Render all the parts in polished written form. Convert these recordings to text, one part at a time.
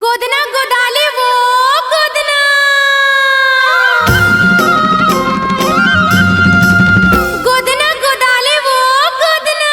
गोदना गोदाले वो गोदना गोदना गोदाले वो गोदना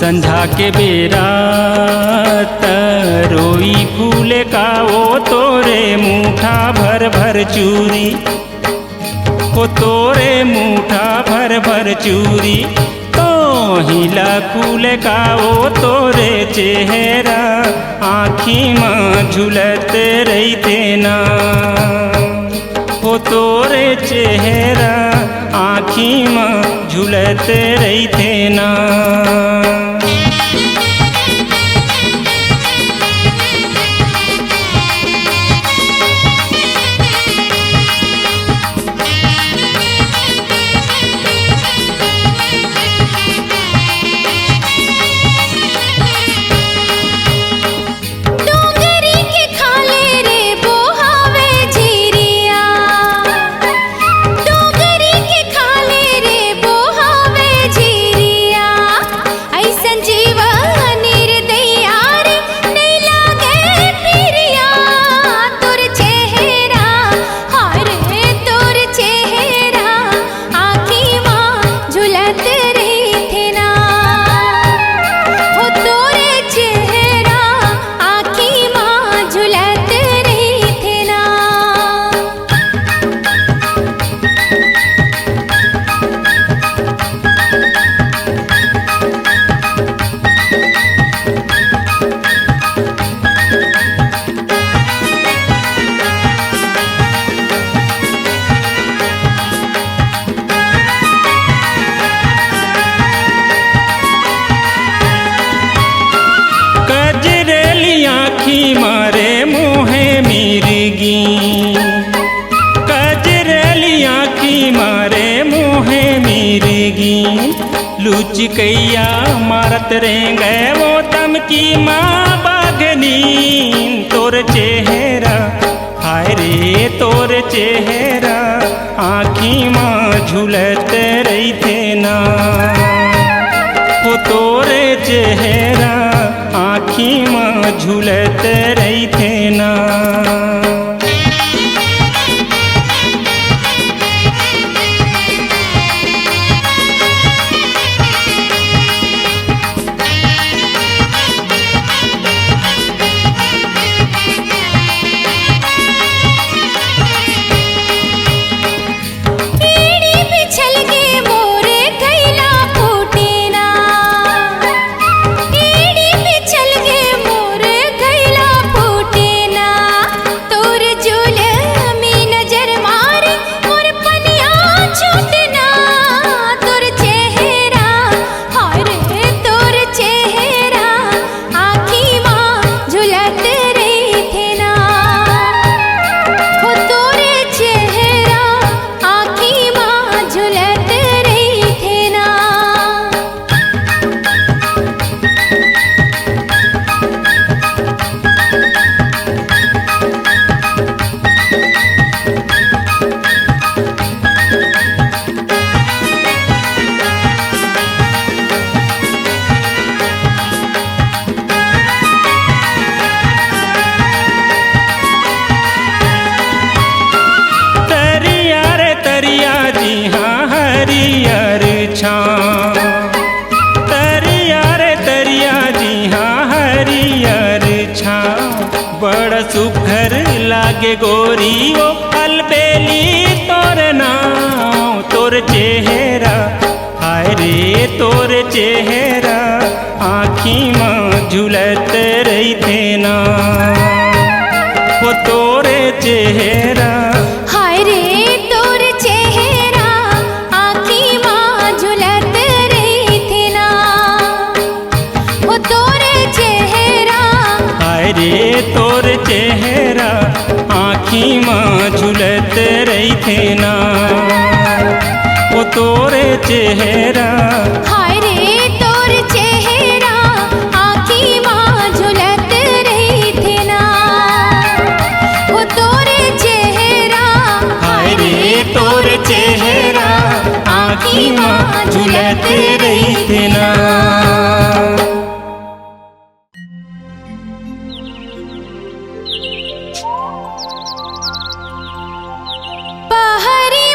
संझा के बेरा रोई फूले का वो तोरे मुठा भर भर चूरी, वो तोरे मुठा भर भर चूरी। तो हिला फूले का वो तोरे चेहरा आँखी में झुलत रही थे ना, वो तोरे चेहरा आँखी में झुलत रही थे ना। मारे मुहे मिर्गी, कजरेली आँखी मारे मुहे मिर्गी। लुचकैया मारत रेंगे वो तम की माँ बागनी। तोर चेहरा हाय रे तोर चेहरा आँखी माँ झुलत रही थे ना, वो तोरे चेहरा आँखी माँ झुलत रही थे ना। बड़ सुघर लागे गोरी वो अलबेली तोर नाम। तोर चेहरा हाय रे तोर चेहरा आँखी में झुलत रही थे ना, वो तोरे चेहरा हाय रे तोर चेहरा आँखी में झुलत रही थे ना, वो तोरे चेहरा हाय रे तोर चेहरा आँखी में झुलत रही थे ना, वो तोरे चेहरा हाय रे तोर चेहरा आँखी में झुलत रही थे ना, वो तोरे चेहरा हाय रे तोर चेहरा आँखी में झुलत रही थे ना। पहाड़ी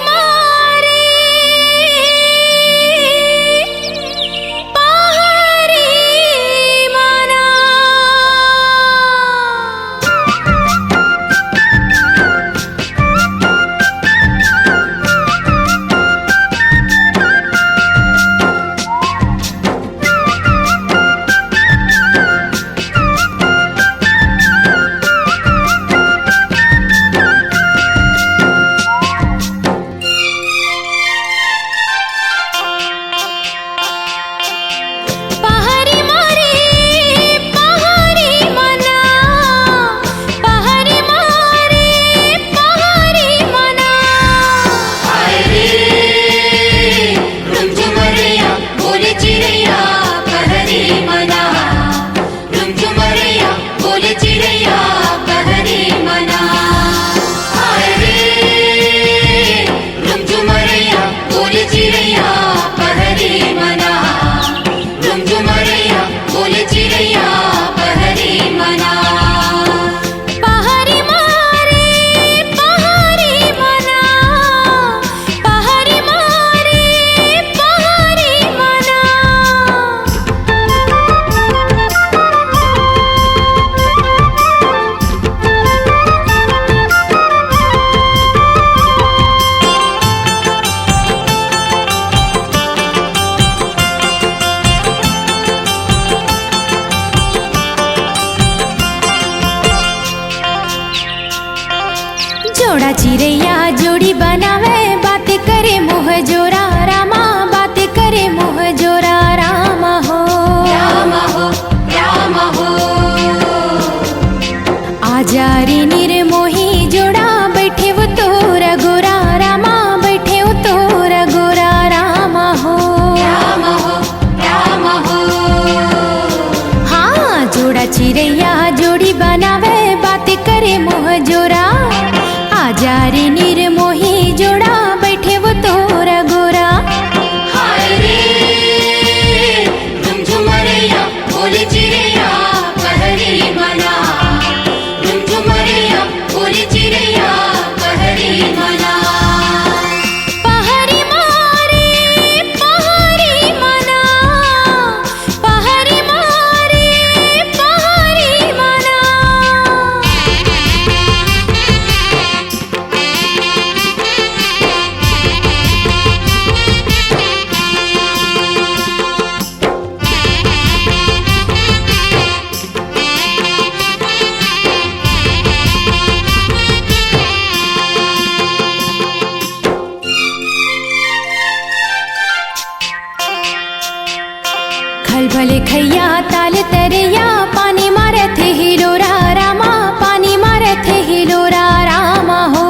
खल भले खैया ताल तरैया पानी मारत हिलोरा रामा पानी मारत हिलोरा रामा हो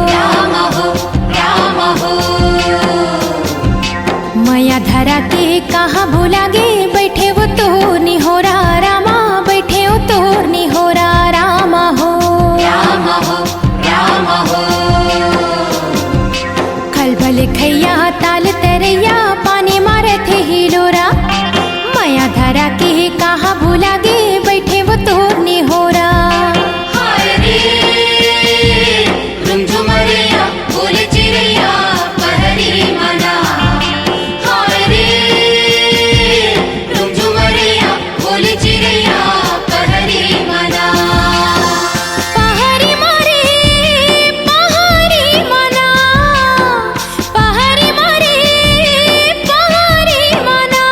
रामा हो रामा हो। माया धरा के कहाँ भूला गे बैठे वो तो निहोरा रामा बैठे वो तो निहोरा रामा हो रामा हो रामा हो। खल भले खैया ताल तरैया पानी मारत हिलोरा माया धरा के कहाँ भूला गे बैठे वो तो निहोरा। हाय रे रुमझुमरिया बोले चिड़ैया पहरी मना। हाय रे रुमझुमरिया बोले चिड़ैया पहरी मना। पहाड़ी मारे पहाड़ी मना पहाड़ी मारे पहाड़ी मना।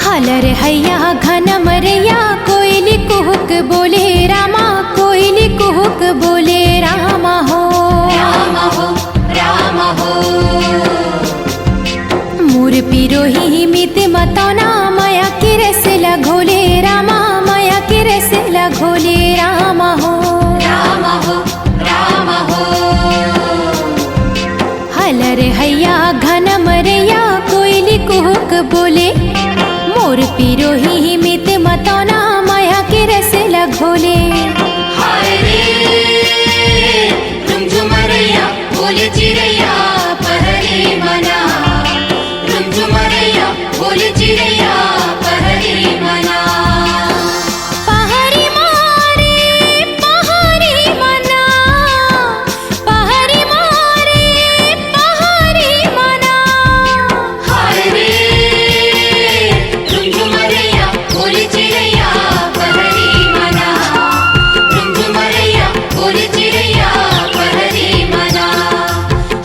हलर हैया घन मरैया कोयली कुहुक बोले रामा कोयली कुहुक बोले रामा हो रामा हो रामा हो। मोर पिरोही मित मतौना माया के रस घोले रामा माया के रस घोले रामा हो रामा हो रामा हो। हलर हैया घन मरैया कोयली कुहुक बोले मोर पिरोही मित मतौना माया के रस घोले। हाय रे रुमझुमरिया बोले चिड़ैया पहरी मना। रुमझुमरिया बोले चिड़ैया पहरी मना। पहाड़ी मारे पहाड़ी मना पहाड़ी मारे पहाड़ी मना। हाय रे रुमझुमरिया बोले चिड़ैया पहरी मना। रुमझुमरिया बोले चिड़ैया पहरी मना।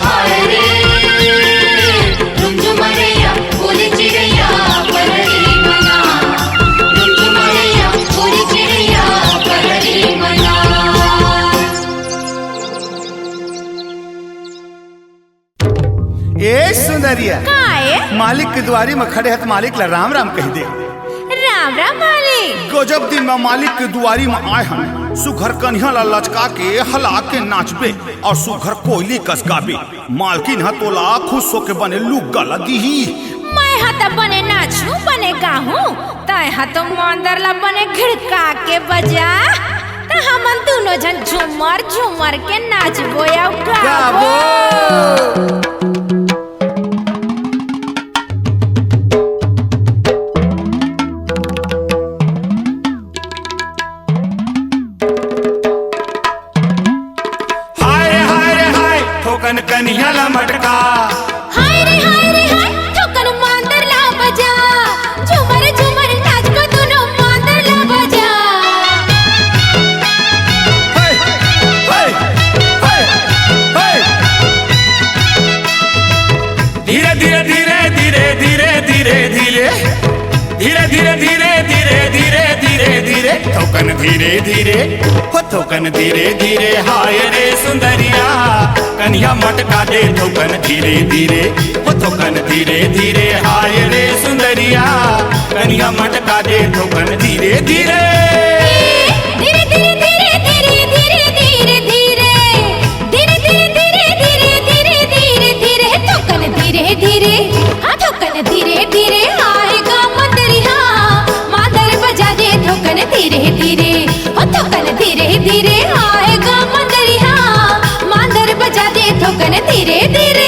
हाय रे रुमझुमरिया बोले चिड़ैया पहरी मना। रुमझुमरिया बोले चिड़ैया पहरी मना। ए सुंदरिया काए मालिक के द्वारी में खड़े है तो मालिक ला राम राम कह दे। राम राम मालिक। गजब दिन में मालिक के दुआरी में आए हम सुघर कन्हैया ला लचका के हला के नाचबे और सुघर कोयली कस गाबे। मालकिन हा तोला खुश होके बने लुग्गा लगी ही। मैं हाथ बने नाचू बने गाहूं तय हाथ मंदर ला बने घिड़का के बजा त हमन दोनों जन झूमर झूमर के नाचबो या गाबो। ठोकन कन्हैया ला मटका हाय रे ठोकन मंदर ला बजा झूमर झूमर नाच को दोनों मंदर ला बजा। हे, हे, हे, हे। धीरे धीरे धीरे धीरे धीरे धीरे धीरे धीरे धीरे धीरे धीरे धीरे धीरे धीरे ठोकन धीरे धीरे हो ठोकन धीरे धीरे। हाय रे सुंदरिया कन्हैया मटका दे ठोकन धीरे धीरे हो ठोकन धीरे धीरे। हाय रे सुंदरिया कन्हैया मटका दे ठोकन धीरे धीरे। धीरे धीरे धीरे धीरे धीरे धीरे धीरे धीरे धीरे धीरे धीरे धीरे धीरे ठोकन धीरे धीरे हाँ ठोकन धीरे धीरे आएगा मंदरिया मादर बजा दे ठोकन धीरे धीरे ओ ठोकन धीरे धीरे आएगा मंदरिया मादर बजा दे ठोकन धीरे धीरे।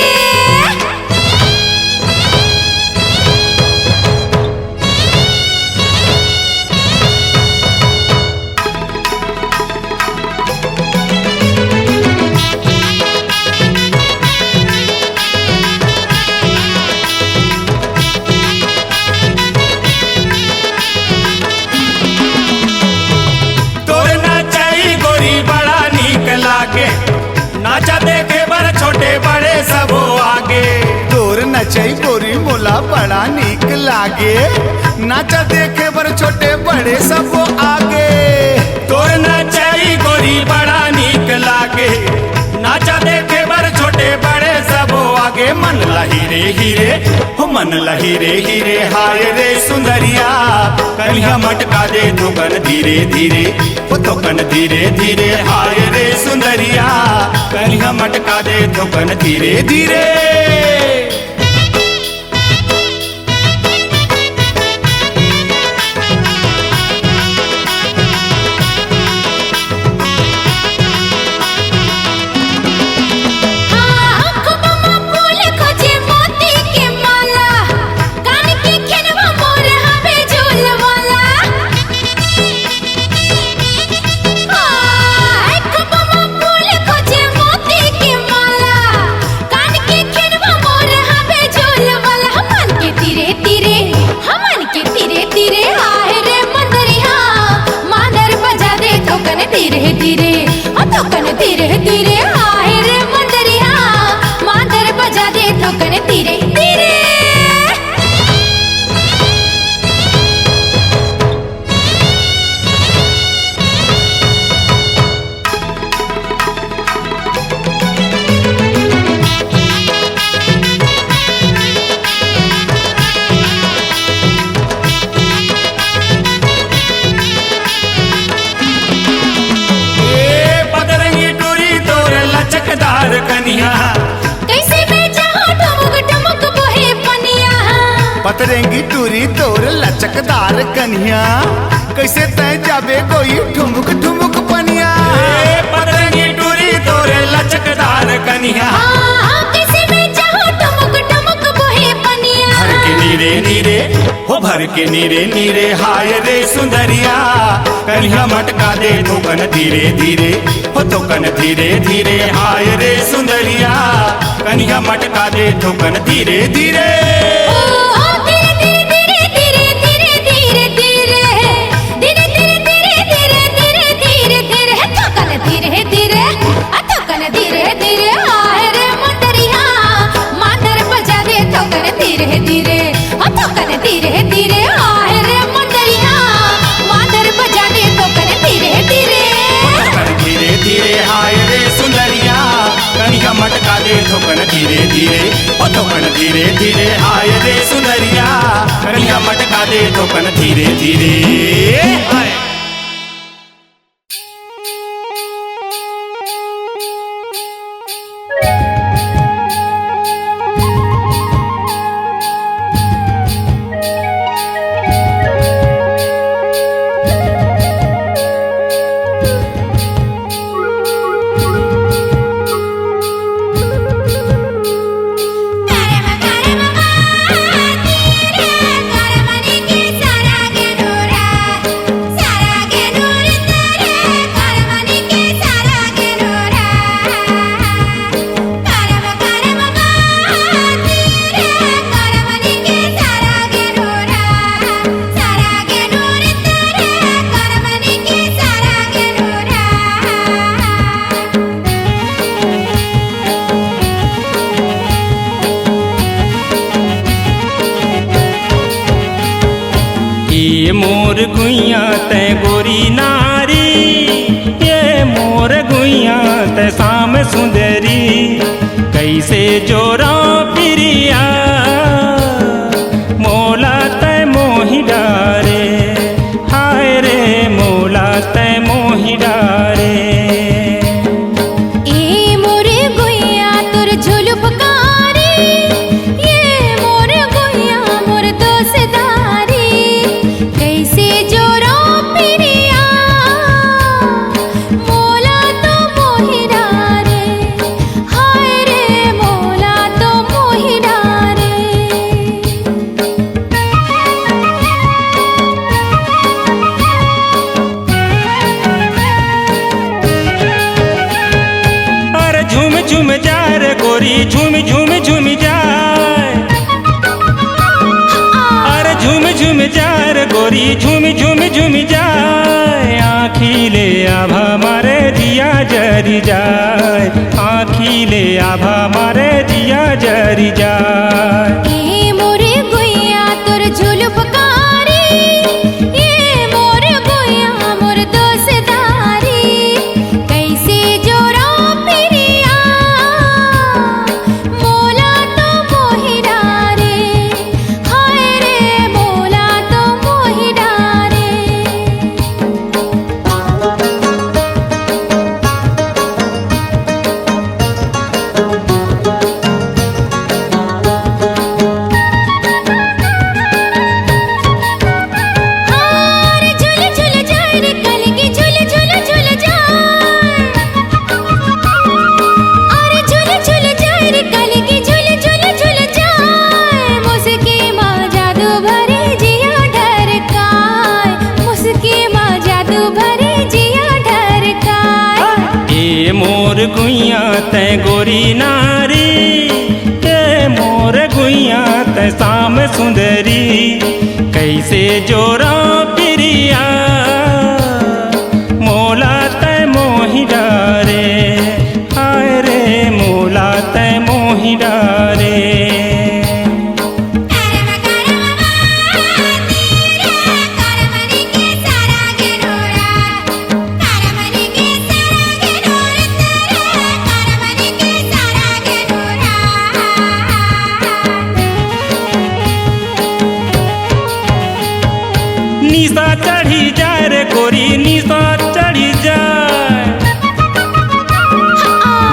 तोर नाचाई गोरी लागे नाचा देखे बर छोटे बड़े सब आगे। तोर नचाई गोरी बड़ा नीक लागे, नाचा देखे बर छोटे बड़े सब आगे। मन लहीरे हीरे हो मन लहीरे हीरे, हाय रे सुंदरिया कलिया मटका दे थोकन धीरे धीरे, हो थोकन धीरे धीरे। हाय रे सुंदरिया कलिया मटका दे थोकन धीरे धीरे। धीरे धीरे थोकन धीरे धीरे, हाय रे मंदरिया मादर बजा दे थोकन धीरे धीरे। लचकदार कनिया कैसे बेचा हो ठुमक ठुमक बोहे पनिया। पतरेंगी टूरी तोर लचकदार कन्हिया, कैसे तय जाबे कोई ठुमुक ठुमुक पनिया। पतरेंगी टूरी तोर लचकदार कनिया, कैसे बेचा हो ठुमक ठुमक बोहे पनिया। भर के नीरे नीरे हो भर के नीरे नीरे, हाय रे सुंदरिया कलिया मटका दे थोकन धीरे धीरे, हो थोकन धीरे धीरे। हाय रे सुंदरिया कलिया मटका दे थोकन धीरे धीरे। धीरे धीरे थोकन धीरे धीरे, हाय रे मंदरिया मादर बजा दे थोकन धीरे धीरे। थोकन धीरे धीरे, हाय रे सुंदरिया कलिया मटका दे थोकन धीरे धीरे, हो थोकन धीरे धीरे। हाय रे सुंदरिया कलिया मटका दे थोकन धीरे धीरे। हाय ये मोर गुइया ते गोरी नारी, ये मोर गुइया ते शाम सुंदरी, कैसे जोरा प्रिया मोला ते मोहि डारे, हाय रे मोला ते मोहि डारे। ए मोरे गुइया तोर झुलुपकारी, ये मोर गुइया मोर दोसदारी, कैसे जोरो पिरिया मोला तो मोहि डारे, हाय रे मोला तो मोहि डारे। अरे झूम झूम जा रे गोरी झूम झूम झूम जाए, अरे झूम झूम जा रे गोरी झूम झूम झूम जाए। आँखी ले आभा मारे दिया जरी जाए, आँखी ले आभा मारे दिया जरी जाए। ए मोरे गुइया तोर झुलु ये मोर गुइया तै गोरी नारी, ये मोर गुइया तै शाम सुंदरी, कैसे जोरा प्रिया मोला तै मोहि डारे, हाय रे मोला तै मोहि डारे। निशा चढ़ी जाए रे गोरी निशा चढ़ी जाए,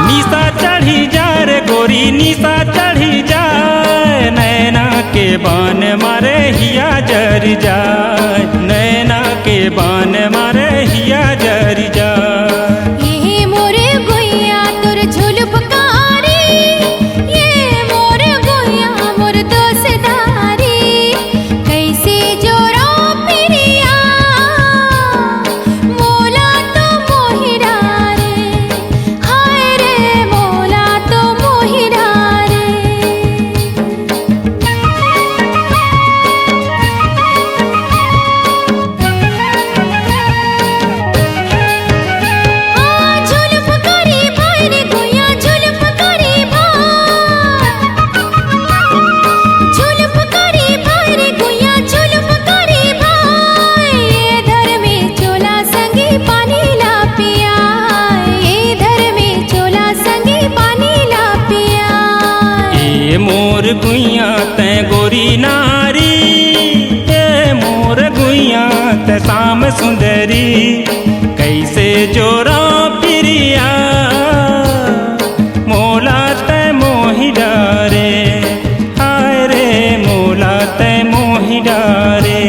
निशा चढ़ी जाए रे गोरी निशा चढ़ी जाए, नैना के बान मारे हिया जर जाए, नैना के बान मारे हिया जर जाए। ये मोर गुइया तोर झुलपकारी, ये मोर गुइया मोर दोस्तारी, कैसे जोरा प्रिया मोला तो मोहि डारे, हाय रे मोला तो मोहि डारे। झुलप करी भाई रे गुइया झुलप करी भाई, झुलप करी भाई रे गुइया झुलप करी भाई, ये धर में चोला संगी पानी ला पिया, ये धर में चोला संगी पानी ला पिया। ये मोर गुइया तै गोरी नारी, ये मोर गुइया तै शाम सुंदरी, कैसे जोरा प्रिया मोला तै मोहि डारे, हाय रे मोला तै मोहि डारे।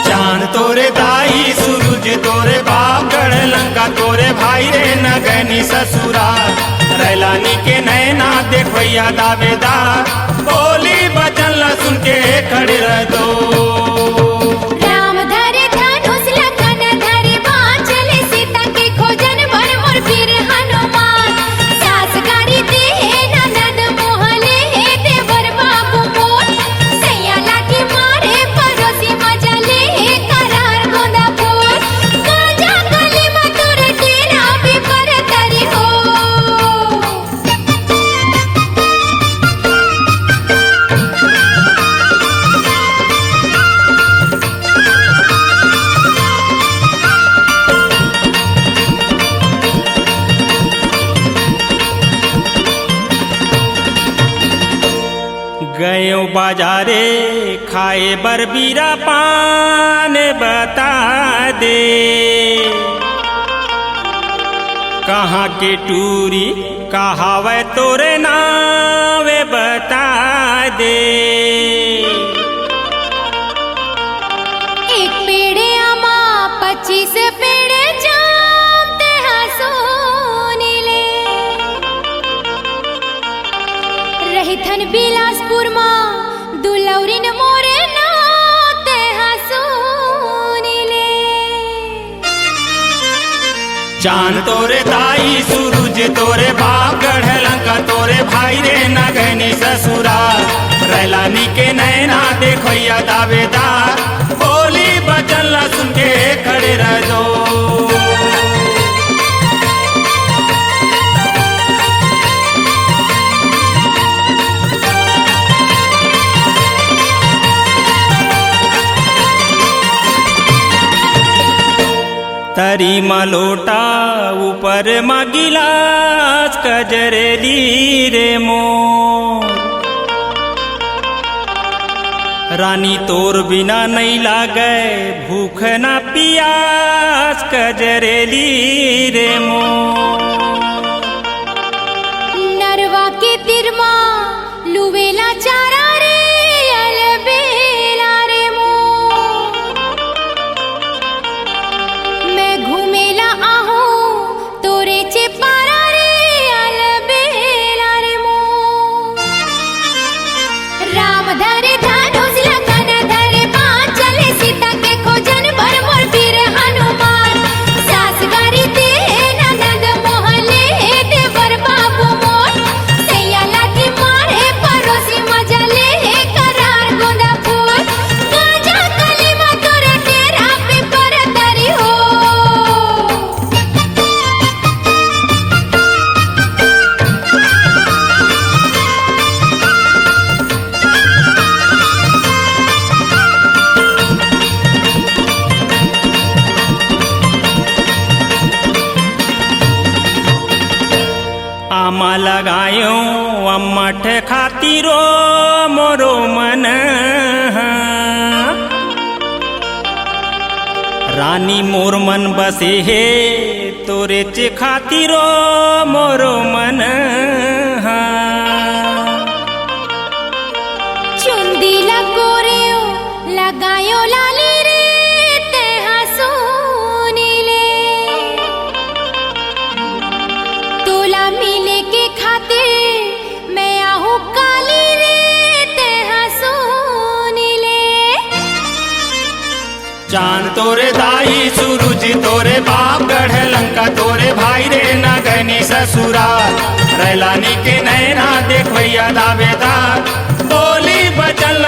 चांद तोरे दाई सूरज तोरे बाप गढ़ लंका तोरे भाई रे नगनी ससुरा, रैलानी के नैना देखैया दावेदार, बोली बचन ला सुन के खड़े रह दो। राम धरे धनुष लखन धरे बाँचल, सीता के खोजन बर मोर वीर हनुमान, सास गारी देहे ननद मोहले हे देवर बाबू मोर, सैया लाठी मारे पड़ोसी मजा ले हे करार गोंदा फूल, काजा गली मधुर डेरा भी पर तरी हो। गयो बाजारे खाए बरबीरा पान बता दे, कहाँ के टूरी कहावे तोरे नावे बता दे। एक पेड़े आमा 25 पेड़े जाम ते हंसोनी ले, रही थन बिलासपुर माँ दुलौरिन मोरे नाते हंसोनी ले। चांद तोरे दाई सूरज तोरे बाप गढ़ लंका तोरे भाई रे नगनी ससुरा, रैलानी के नैना देखैया दावेदार, बोली बचन ला सुन के खड़े रह दो। तरी मलोटा ऊपर म गिलास कजरेली रे मोर रानी तोर बिना नहीं लागे भूख ना पियास कजरेली रे मोर नरवा के तिरमा लुवेला चारा रे अलबेला रे मोर मैं घूमेला आहूं तोरे चेपारा रे अलबेला रे मोर राम धरे धनुष लखन धरे बाण चले सीता के खोजन भर मोर वीर हनुमान सास गारी दे ननद मोहले देवर बाबू मोर सैया लाठी मारे परोसी मजले करार गोंदा फूल गाजा कलीमा तोरे तेरा पे पर तरी हो आमा लगायो अम्मठ खातिरो मोरो मन रानी मोर मन बसे हे तोरे चे खातिरो मोरो मन चुंदी लगोरेओ लगायो लाली रे ते हंसूनी ले तोला मिले के खातिर मैं आहूं काली रे ते हंसूनी ले चांद तोरे दाई सूरज तोरे बाप गढ़ लंका तोरे भाई रे नगनी ससुराल रैलानी के नैना देखैया दावेदार बोली बचल